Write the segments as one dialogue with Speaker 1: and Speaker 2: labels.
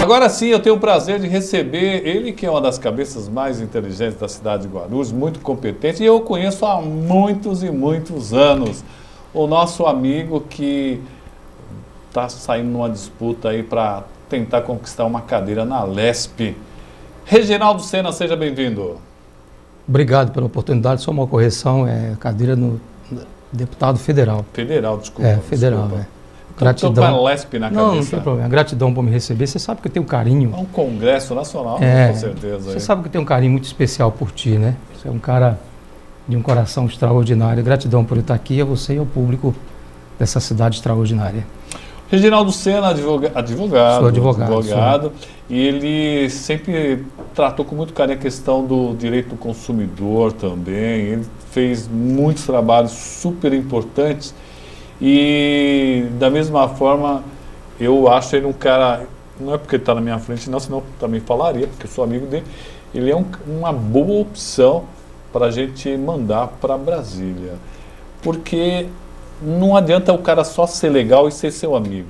Speaker 1: Agora sim, eu tenho o prazer de receber ele, que é uma das cabeças mais inteligentes da cidade de Guarulhos, muito competente, e eu o conheço há muitos e muitos anos. O nosso amigo que está saindo numa disputa aí para tentar conquistar uma cadeira na LESP. Reginaldo Sena, seja bem-vindo.
Speaker 2: Obrigado pela oportunidade. Só uma correção, é cadeira no deputado federal.
Speaker 1: Federal, desculpa.
Speaker 2: É, federal,
Speaker 1: desculpa.
Speaker 2: Gratidão.
Speaker 1: Estou com a LESP na cabeça.
Speaker 2: Não tem problema. Gratidão por me receber. Você sabe que eu tenho um carinho.
Speaker 1: É um congresso nacional, com certeza.
Speaker 2: Você sabe que eu tenho um carinho muito especial por ti, né? Você é um cara de um coração extraordinário. Gratidão por estar aqui, a você e ao público dessa cidade extraordinária.
Speaker 1: Reginaldo Sena, advogado.
Speaker 2: Sou advogado.
Speaker 1: E ele sempre tratou com muito carinho a questão do direito do consumidor também. Ele fez muitos trabalhos super importantes. E da mesma forma, eu acho ele um cara, não é porque ele está na minha frente não, senão eu também falaria, porque eu sou amigo dele, ele é uma boa opção para a gente mandar para Brasília, porque não adianta o cara só ser legal e ser seu amigo.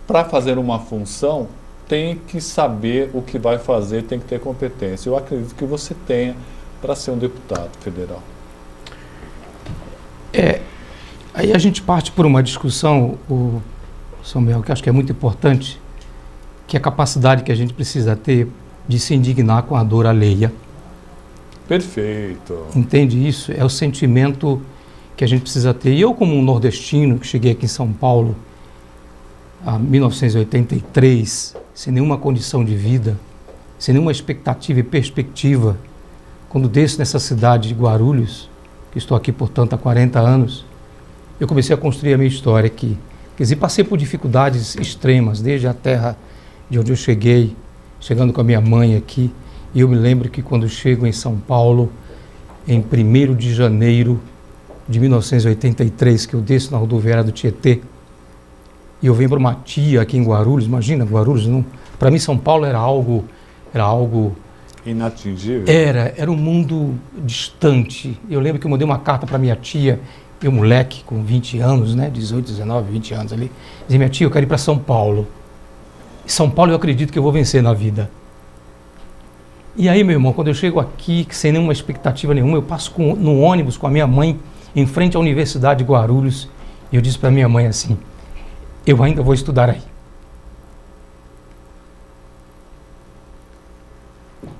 Speaker 1: Para fazer uma função, tem que saber o que vai fazer, tem que ter competência. Eu acredito que você tenha para ser um deputado federal.
Speaker 2: Aí a gente parte por uma discussão, o Samuel, que acho que é muito importante, que é a capacidade que a gente precisa ter de se indignar com a dor alheia.
Speaker 1: Perfeito.
Speaker 2: Entende isso? É o sentimento que a gente precisa ter. E eu, como um nordestino, que cheguei aqui em São Paulo em 1983, sem nenhuma condição de vida, sem nenhuma expectativa e perspectiva, quando desço nessa cidade de Guarulhos, que estou aqui, portanto, há 40 anos, eu comecei a construir a minha história aqui. Quer dizer, passei por dificuldades extremas, desde a terra de onde eu cheguei, chegando com a minha mãe aqui. E eu me lembro que quando chego em São Paulo, em 1º de janeiro de 1983, que eu desço na rodoviária do Tietê, e eu venho para uma tia aqui em Guarulhos. Imagina, Guarulhos, para mim São Paulo era algo
Speaker 1: inatingível?
Speaker 2: Era um mundo distante. Eu lembro que eu mandei uma carta para minha tia, eu moleque com 20 anos, né, 18, 19, 20 anos ali, dizia: minha tia, eu quero ir para São Paulo. E São Paulo eu acredito que eu vou vencer na vida. E aí, meu irmão, quando eu chego aqui, sem nenhuma expectativa nenhuma, eu passo no ônibus com a minha mãe, em frente à Universidade de Guarulhos, e eu disse para minha mãe assim: eu ainda vou estudar aí.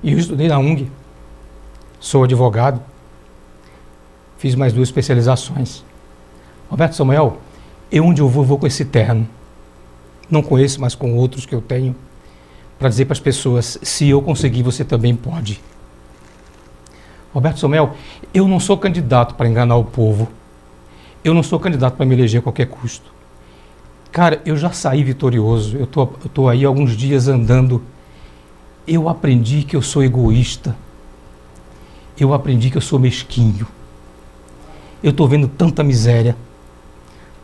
Speaker 2: E eu estudei na UNG, sou advogado, fiz mais 2 especializações. Roberto Samuel, onde eu vou com esse terno. Não com esse, mas com outros que eu tenho, para dizer para as pessoas: se eu conseguir, você também pode. Roberto Samuel, eu não sou candidato para enganar o povo. Eu não sou candidato para me eleger a qualquer custo. Cara, eu já saí vitorioso. Eu tô aí há alguns dias andando. Eu aprendi que eu sou egoísta. Eu aprendi que eu sou mesquinho. Eu estou vendo tanta miséria,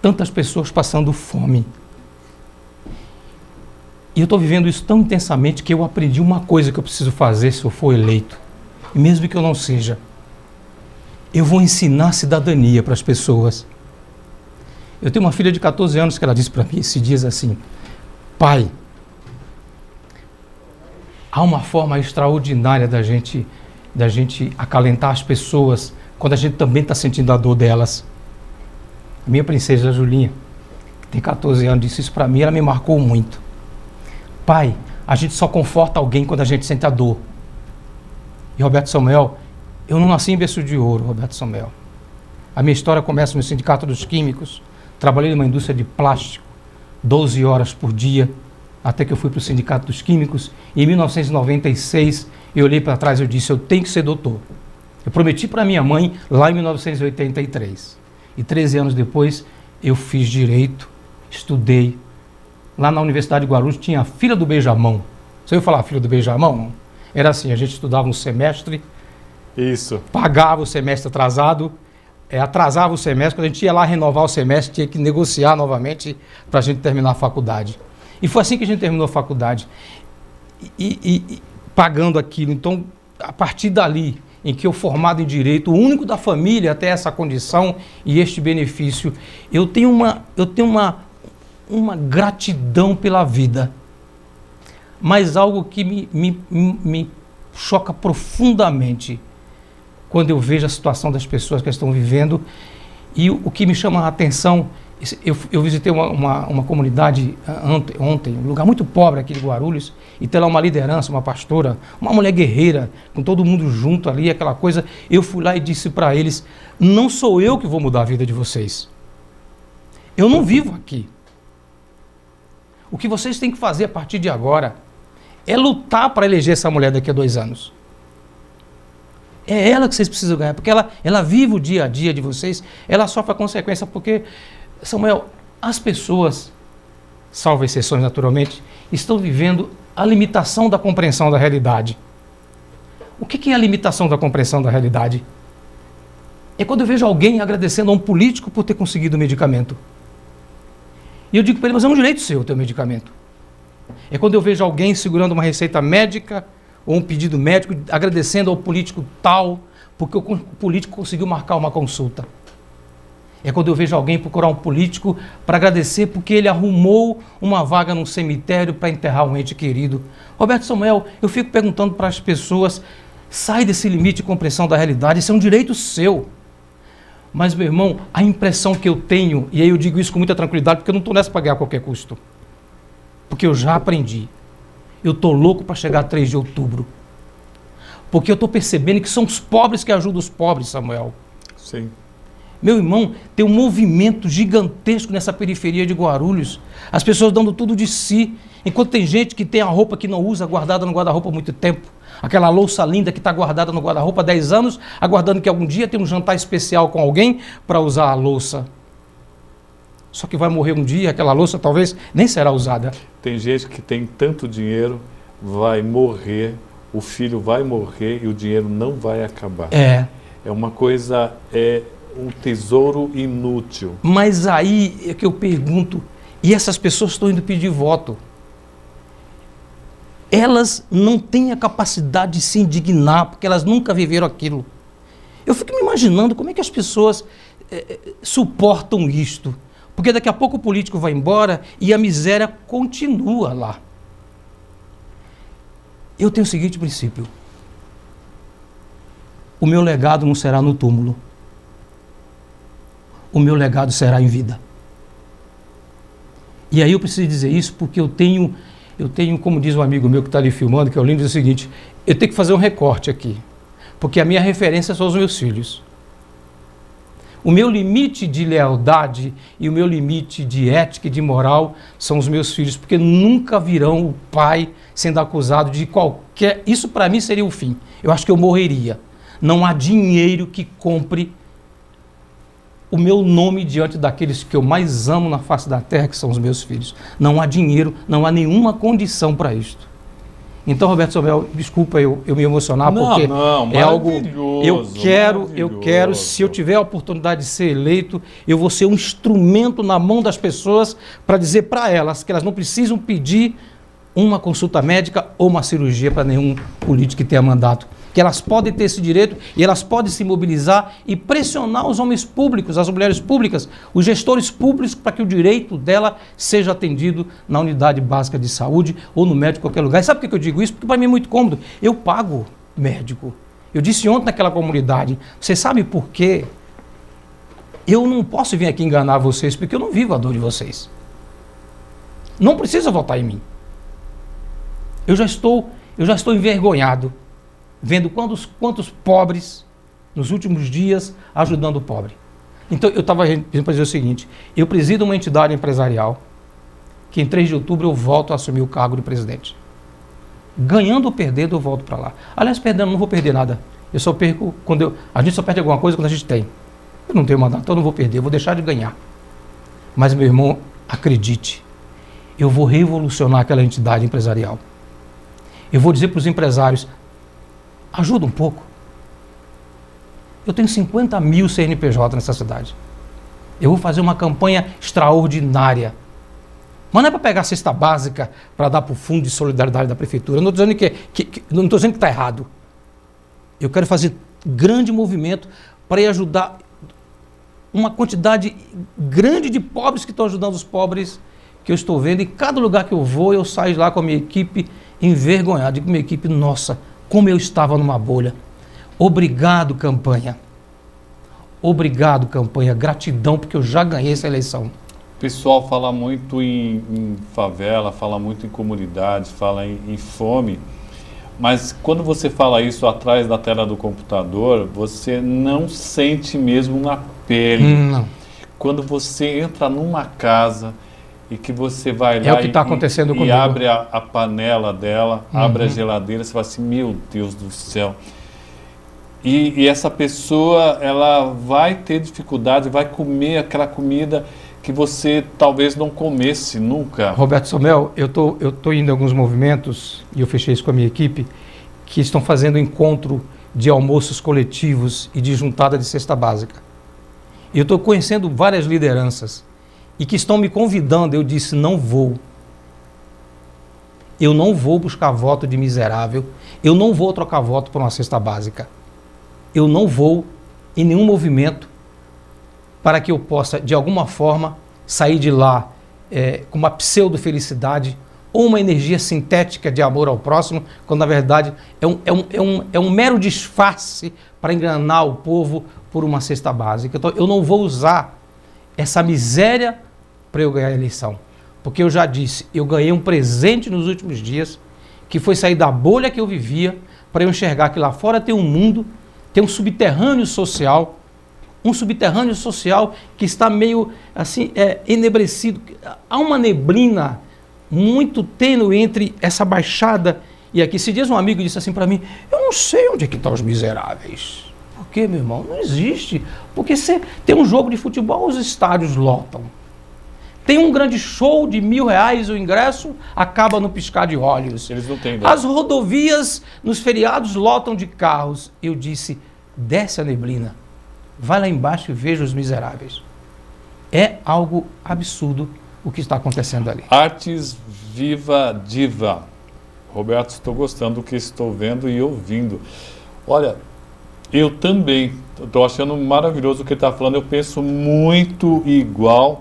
Speaker 2: tantas pessoas passando fome. E eu estou vivendo isso tão intensamente que eu aprendi uma coisa que eu preciso fazer se eu for eleito. E mesmo que eu não seja, eu vou ensinar cidadania para as pessoas. Eu tenho uma filha de 14 anos que ela disse para mim esses dias assim: pai, há uma forma extraordinária da gente acalentar as pessoas quando a gente também está sentindo a dor delas. Minha princesa Julinha, que tem 14 anos, disse isso para mim, ela me marcou muito. Pai, a gente só conforta alguém quando a gente sente a dor. E Roberto Samuel, eu não nasci em berço de ouro, Roberto Samuel. A minha história começa no Sindicato dos Químicos, trabalhei numa indústria de plástico, 12 horas por dia, até que eu fui para o Sindicato dos Químicos, e em 1996 eu olhei para trás e eu disse: eu tenho que ser doutor. Eu prometi para minha mãe lá em 1983. E 13 anos depois eu fiz direito, estudei. Lá na Universidade de Guarulhos tinha a fila do beijamão. Você ouviu falar fila do beijamão? Era assim, a gente estudava um semestre,
Speaker 1: isso,
Speaker 2: pagava o semestre atrasado, atrasava o semestre, quando a gente ia lá renovar o semestre, tinha que negociar novamente para a gente terminar a faculdade. E foi assim que a gente terminou a faculdade, e pagando aquilo. Então, a partir dali, em que eu, formado em Direito, o único da família até essa condição e este benefício, eu tenho uma gratidão pela vida. mas algo que me choca profundamente quando eu vejo a situação das pessoas que estão vivendo. E o que me chama a atenção, eu visitei uma comunidade ontem, um lugar muito pobre aqui de Guarulhos, e tem lá uma liderança, uma pastora, uma mulher guerreira, com todo mundo junto ali, aquela coisa. Eu fui lá e disse para eles: não sou eu que vou mudar a vida de vocês. Eu não vivo aqui. O que vocês têm que fazer a partir de agora é lutar para eleger essa mulher daqui a 2 anos. É ela que vocês precisam ganhar, porque ela vive o dia a dia de vocês, ela sofre a consequência, porque, Samuel, as pessoas, salvo exceções naturalmente, estão vivendo a limitação da compreensão da realidade. O que é a limitação da compreensão da realidade? É quando eu vejo alguém agradecendo a um político por ter conseguido o medicamento. E eu digo para ele: mas é um direito seu ter o medicamento. É quando eu vejo alguém segurando uma receita médica ou um pedido médico, agradecendo ao político tal, porque o político conseguiu marcar uma consulta. É quando eu vejo alguém procurar um político para agradecer porque ele arrumou uma vaga num cemitério para enterrar um ente querido. Roberto Samuel, eu fico perguntando para as pessoas: sai desse limite de compreensão da realidade, isso é um direito seu. Mas, meu irmão, a impressão que eu tenho, e aí eu digo isso com muita tranquilidade, porque eu não estou nessa para ganhar a qualquer custo, porque eu já aprendi. Eu estou louco para chegar a 3 de outubro. Porque eu estou percebendo que são os pobres que ajudam os pobres, Samuel.
Speaker 1: Sim.
Speaker 2: Meu irmão, tem um movimento gigantesco nessa periferia de Guarulhos. As pessoas dando tudo de si. Enquanto tem gente que tem a roupa que não usa guardada no guarda-roupa há muito tempo. Aquela louça linda que está guardada no guarda-roupa há 10 anos, aguardando que algum dia tenha um jantar especial com alguém para usar a louça. Só que vai morrer um dia, aquela louça talvez nem será usada.
Speaker 1: Tem gente que tem tanto dinheiro, vai morrer, o filho vai morrer e o dinheiro não vai acabar. É uma coisa, é um tesouro inútil.
Speaker 2: Mas aí é que eu pergunto, e essas pessoas estão indo pedir voto? Elas não têm a capacidade de se indignar, porque elas nunca viveram aquilo. Eu fico me imaginando como é que as pessoas suportam isto. Porque daqui a pouco o político vai embora e a miséria continua lá. Eu tenho o seguinte princípio: o meu legado não será no túmulo. O meu legado será em vida. E aí eu preciso dizer isso porque eu tenho, como diz um amigo meu que está ali filmando, que é o Lindo, diz o seguinte: eu tenho que fazer um recorte aqui, porque a minha referência são os meus filhos. O meu limite de lealdade e o meu limite de ética e de moral são os meus filhos, porque nunca virão o pai sendo acusado de qualquer... Isso para mim seria o fim. Eu acho que eu morreria. Não há dinheiro que compre o meu nome diante daqueles que eu mais amo na face da terra, que são os meus filhos. Não há dinheiro, não há nenhuma condição para isto. Então, Roberto Samuel, desculpa eu me emocionar, porque é algo... Eu quero, se eu tiver a oportunidade de ser eleito, eu vou ser um instrumento na mão das pessoas para dizer para elas que elas não precisam pedir uma consulta médica ou uma cirurgia para nenhum político que tenha mandato. Que elas podem ter esse direito e elas podem se mobilizar e pressionar os homens públicos, as mulheres públicas, os gestores públicos, para que o direito dela seja atendido na unidade básica de saúde ou no médico em qualquer lugar. E sabe por que eu digo isso? Porque para mim é muito cômodo. Eu pago médico. Eu disse ontem naquela comunidade, você sabe por quê? Eu não posso vir aqui enganar vocês, porque eu não vivo a dor de vocês. Não precisa votar em mim. Eu já estou envergonhado, vendo quantos pobres, nos últimos dias, ajudando o pobre. Então, eu estava pedindo para dizer o seguinte: eu presido uma entidade empresarial que em 3 de outubro eu volto a assumir o cargo de presidente. Ganhando ou perdendo, eu volto para lá. Aliás, perdendo, não vou perder nada. Eu só perco a gente só perde alguma coisa quando a gente tem. Eu não tenho mandato, então eu não vou perder, eu vou deixar de ganhar. Mas, meu irmão, acredite, eu vou revolucionar aquela entidade empresarial. Eu vou dizer para os empresários: ajuda um pouco. Eu tenho 50 mil CNPJ nessa cidade. Eu vou fazer uma campanha extraordinária. Mas não é para pegar a cesta básica para dar para o fundo de solidariedade da prefeitura. Eu não estou dizendo que está errado. Eu quero fazer grande movimento para ir ajudar uma quantidade grande de pobres que estão ajudando os pobres que eu estou vendo. Em cada lugar que eu vou, eu saio lá com a minha equipe envergonhado. Digo, minha equipe, nossa, como eu estava numa bolha. Obrigado, campanha. Obrigado, campanha. Gratidão, porque eu já ganhei essa eleição.
Speaker 1: O pessoal fala muito em favela, fala muito em comunidade, fala em fome. Mas quando você fala isso atrás da tela do computador, você não sente mesmo na pele.
Speaker 2: Não.
Speaker 1: Quando você entra numa casa e que você vai lá
Speaker 2: o que tá acontecendo
Speaker 1: e
Speaker 2: comigo.
Speaker 1: abre a panela dela, abre a geladeira, você fala assim, meu Deus do céu. E essa pessoa, ela vai ter dificuldade, vai comer aquela comida que você talvez não comesse nunca.
Speaker 2: Roberto Somel, eu tô indo em alguns movimentos, e eu fechei isso com a minha equipe, que estão fazendo encontro de almoços coletivos e de juntada de cesta básica. E eu estou conhecendo várias lideranças e que estão me convidando. Eu disse, não vou. Eu não vou buscar voto de miserável. Eu não vou trocar voto por uma cesta básica. Eu não vou em nenhum movimento para que eu possa, de alguma forma, sair de lá com uma pseudo-felicidade ou uma energia sintética de amor ao próximo, quando na verdade é um mero disfarce para enganar o povo por uma cesta básica. Então eu não vou usar essa miséria para eu ganhar a eleição. Porque eu já disse, eu ganhei um presente nos últimos dias, que foi sair da bolha que eu vivia, para eu enxergar que lá fora tem um mundo, tem um subterrâneo social que está meio assim, enebrecido. Há uma neblina muito tênue entre essa baixada e aqui. Esses dias um amigo disse assim para mim, eu não sei onde é que estão os miseráveis. Por quê, meu irmão? Não existe. Porque você tem um jogo de futebol, os estádios lotam. Tem um grande show de R$1.000, o ingresso acaba no piscar de olhos.
Speaker 1: Eles não têm.
Speaker 2: As rodovias nos feriados lotam de carros. Eu disse, desce a neblina. Vai lá embaixo e veja os miseráveis. É algo absurdo o que está acontecendo ali.
Speaker 1: Artes Viva Diva. Roberto, estou gostando do que estou vendo e ouvindo. Olha, eu também estou achando maravilhoso o que ele está falando. Eu penso muito igual.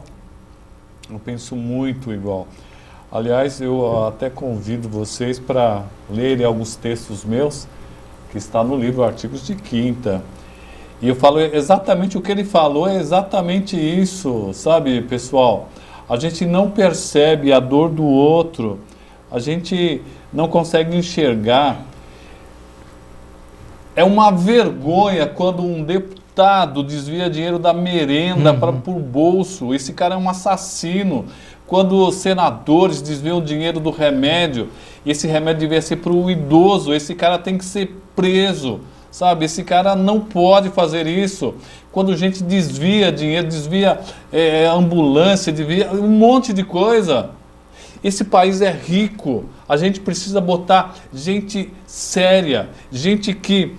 Speaker 1: Aliás, eu até convido vocês para lerem alguns textos meus, que está no livro Artigos de Quinta. E eu falo exatamente o que ele falou, é exatamente isso, sabe, pessoal? A gente não percebe a dor do outro, a gente não consegue enxergar. É uma vergonha quando um deputado desvia dinheiro da merenda para o bolso. Esse cara é um assassino. Quando senadores desviam dinheiro do remédio, e esse remédio devia ser para o idoso, esse cara tem que ser preso. Sabe, esse cara não pode fazer isso. Quando a gente desvia dinheiro, desvia ambulância, desvia um monte de coisa. Esse país é rico. A gente precisa botar gente séria, gente que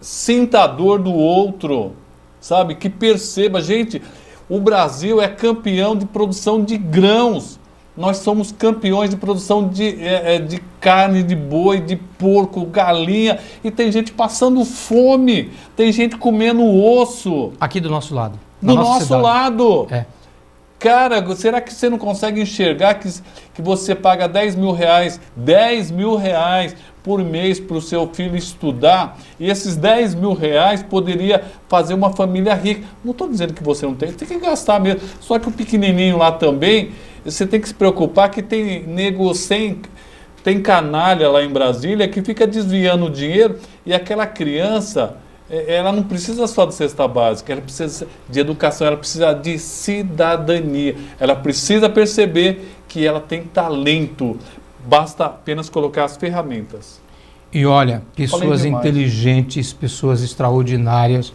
Speaker 1: sinta a dor do outro, sabe? Que perceba. Gente, o Brasil é campeão de produção de grãos. Nós somos campeões de produção de carne, de boi, de porco, galinha. E tem gente passando fome. Tem gente comendo osso.
Speaker 2: Aqui do nosso lado.
Speaker 1: Do nosso lado.
Speaker 2: É.
Speaker 1: Cara, será que você não consegue enxergar que você paga R$10.000, R$10.000 por mês para o seu filho estudar? E esses R$10.000 poderia fazer uma família rica. Não estou dizendo que você não tem que gastar mesmo. Só que o pequenininho lá também, você tem que se preocupar que tem nego tem canalha lá em Brasília que fica desviando o dinheiro e aquela criança, ela não precisa só de cesta básica, ela precisa de educação, ela precisa de cidadania, ela precisa perceber que ela tem talento, basta apenas colocar as ferramentas.
Speaker 2: E olha, pessoas inteligentes, pessoas extraordinárias.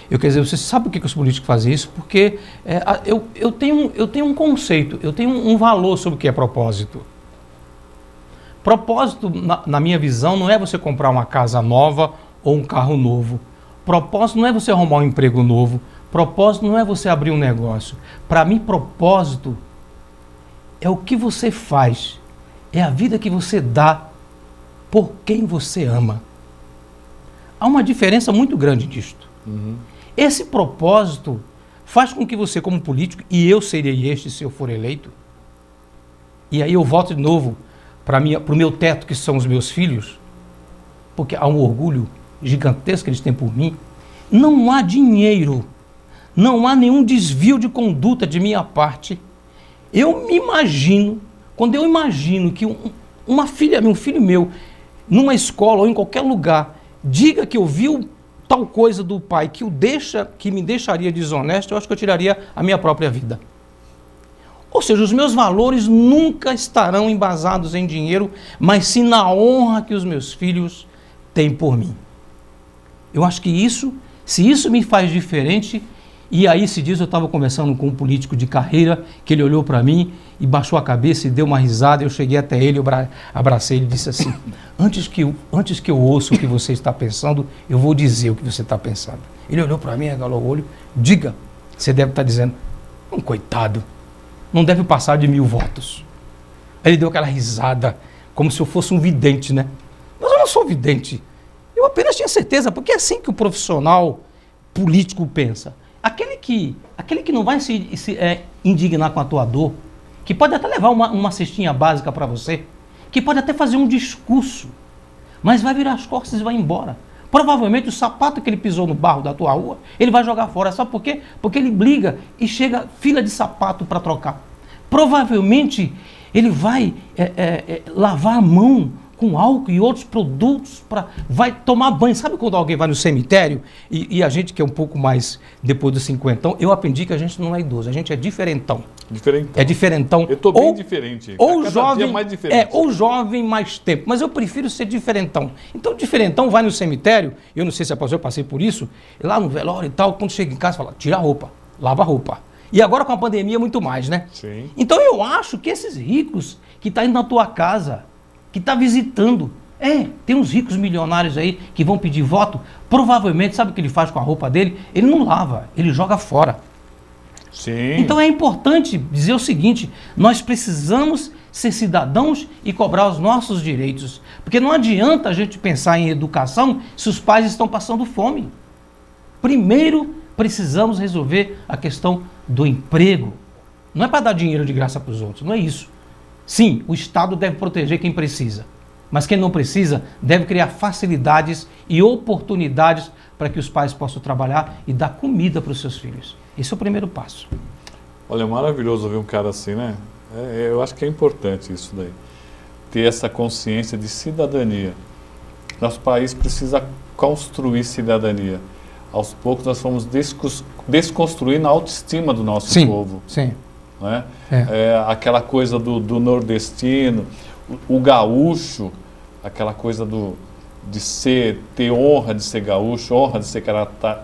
Speaker 2: Eu quero dizer, você sabe por que os políticos fazem isso? Porque eu tenho um conceito, eu tenho um valor sobre o que é propósito. Propósito, na minha visão, não é você comprar uma casa nova ou um carro novo. Propósito não é você arrumar um emprego novo. Propósito não é você abrir um negócio. Para mim, propósito é o que você faz. É a vida que você dá por quem você ama. Há uma diferença muito grande disto. Esse propósito faz com que você, como político, e eu serei este se eu for eleito, e aí eu volto de novo para o meu teto, que são os meus filhos, porque há um orgulho gigantesco que eles têm por mim, não há dinheiro, não há nenhum desvio de conduta de minha parte. Eu me imagino, quando eu imagino que um filho meu, numa escola ou em qualquer lugar, diga que ouviu tal coisa do pai que me deixaria desonesto, eu acho que eu tiraria a minha própria vida. Ou seja, os meus valores nunca estarão embasados em dinheiro, mas sim na honra que os meus filhos têm por mim. Eu acho que se isso me faz diferente, e aí se diz, eu estava conversando com um político de carreira, que ele olhou para mim e baixou a cabeça e deu uma risada, eu cheguei até ele, eu abracei ele e disse assim, antes que eu ouça o que você está pensando, eu vou dizer o que você está pensando. Ele olhou para mim, regalou o olho, diga, você deve estar dizendo, coitado, não deve passar de 1000 votos. Aí ele deu aquela risada, como se eu fosse um vidente, né? Mas eu não sou vidente. Eu apenas tinha certeza, porque é assim que o profissional político pensa. Aquele que não vai se indignar com a tua dor, que pode até levar uma cestinha básica para você, que pode até fazer um discurso, mas vai virar as costas e vai embora. Provavelmente o sapato que ele pisou no barro da tua rua, ele vai jogar fora. Sabe por quê? Porque ele briga e chega fila de sapato para trocar. Provavelmente ele vai lavar a mão com álcool e outros produtos, vai tomar banho. Sabe quando alguém vai no cemitério e a gente que é um pouco mais depois dos 50, eu aprendi que a gente não é idoso, a gente é diferentão.
Speaker 1: Diferentão.
Speaker 2: É diferentão.
Speaker 1: Eu estou bem diferente.
Speaker 2: Ou jovem,
Speaker 1: mais diferente.
Speaker 2: Ou jovem mais tempo. Mas eu prefiro ser diferentão. Então, diferentão vai no cemitério, eu não sei se eu passei por isso, lá no velório e tal, quando chega em casa, fala, tira a roupa, lava a roupa. E agora com a pandemia, muito mais, né?
Speaker 1: Sim.
Speaker 2: Então, eu acho que esses ricos que estão indo na tua casa, que está visitando, tem uns ricos milionários aí que vão pedir voto, provavelmente, sabe o que ele faz com a roupa dele? Ele não lava, ele joga fora.
Speaker 1: Sim.
Speaker 2: Então é importante dizer o seguinte, nós precisamos ser cidadãos e cobrar os nossos direitos, porque não adianta a gente pensar em educação se os pais estão passando fome. Primeiro, precisamos resolver a questão do emprego. Não é para dar dinheiro de graça para os outros, não é isso. Sim, o Estado deve proteger quem precisa, mas quem não precisa deve criar facilidades e oportunidades para que os pais possam trabalhar e dar comida para os seus filhos. Esse é o primeiro passo.
Speaker 1: Olha, é maravilhoso ver um cara assim, né? Eu acho que é importante isso daí. Ter essa consciência de cidadania. Nosso país precisa construir cidadania. Aos poucos nós fomos desconstruindo a autoestima do nosso povo.
Speaker 2: Sim.
Speaker 1: Não é? Aquela coisa do nordestino, o gaúcho, aquela coisa de ter honra de ser gaúcho, honra de ser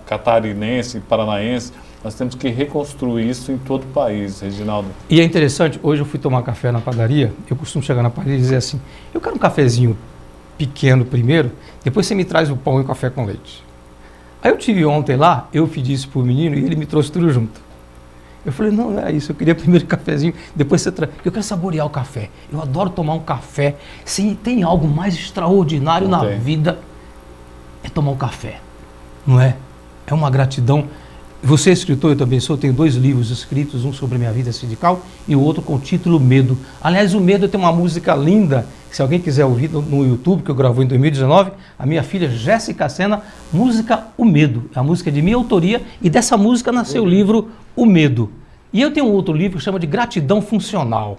Speaker 1: catarinense, paranaense. Nós temos que reconstruir isso em todo o país, Reginaldo.
Speaker 2: E é interessante, hoje eu fui tomar café na padaria, eu costumo chegar na padaria e dizer assim, eu quero um cafezinho pequeno primeiro, depois você me traz o pão e o café com leite. Aí eu tive ontem lá, eu pedi isso pro menino e ele me trouxe tudo junto. Eu falei, não é isso, eu queria primeiro o cafezinho, depois você traz. Eu quero saborear o café. Eu adoro tomar um café. Se tem algo mais extraordinário na vida, é tomar um café. Não é? É uma gratidão. Você é escritor, eu também sou, tenho 2 livros escritos, um sobre a minha vida sindical e o outro com o título Medo. Aliás, o Medo tem uma música linda, que se alguém quiser ouvir no YouTube, que eu gravei em 2019, a minha filha Jéssica Sena, música O Medo. A música é de minha autoria e dessa música nasceu o livro O Medo. E eu tenho um outro livro que chama de Gratidão Funcional.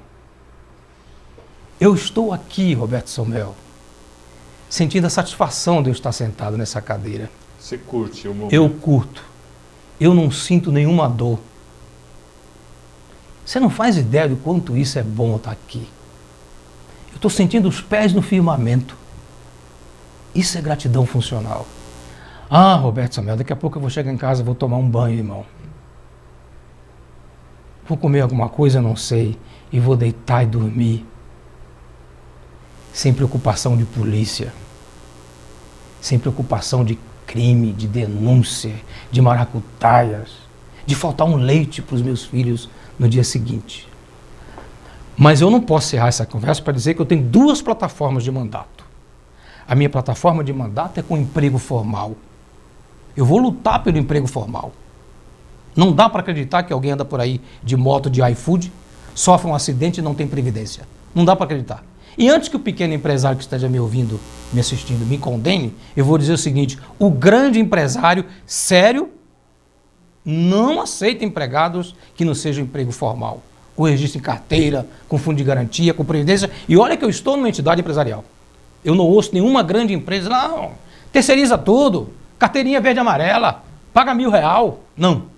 Speaker 2: Eu estou aqui, Roberto Samuel, sentindo a satisfação de eu estar sentado nessa cadeira.
Speaker 1: Você curte o momento?
Speaker 2: Eu curto. Eu não sinto nenhuma dor. Você não faz ideia do quanto isso é bom estar aqui. Eu estou sentindo os pés no firmamento. Isso é gratidão funcional. Ah, Roberto Samuel, daqui a pouco eu vou chegar em casa, vou tomar um banho, irmão. Vou comer alguma coisa, não sei, e vou deitar e dormir. Sem preocupação de polícia. Sem preocupação de crime, de denúncia, de maracutaias, de faltar um leite para os meus filhos no dia seguinte. Mas eu não posso encerrar essa conversa para dizer que eu tenho 2 plataformas de mandato. A minha plataforma de mandato é com emprego formal. Eu vou lutar pelo emprego formal. Não dá para acreditar que alguém anda por aí de moto de iFood, sofre um acidente e não tem previdência. Não dá para acreditar. E antes que o pequeno empresário que esteja me ouvindo, me assistindo, me condene, eu vou dizer o seguinte: o grande empresário sério não aceita empregados que não sejam emprego formal, com registro em carteira, com fundo de garantia, com previdência. E olha que eu estou numa entidade empresarial. Eu não ouço nenhuma grande empresa, não, terceiriza tudo, carteirinha verde e amarela, paga R$1.000. Não.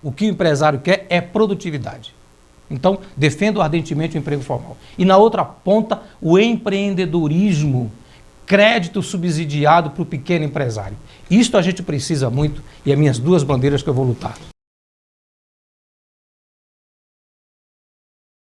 Speaker 2: O que o empresário quer é produtividade. Então, defendo ardentemente o emprego formal. E na outra ponta, o empreendedorismo, crédito subsidiado para o pequeno empresário. Isto a gente precisa muito e é minhas duas bandeiras que eu vou lutar.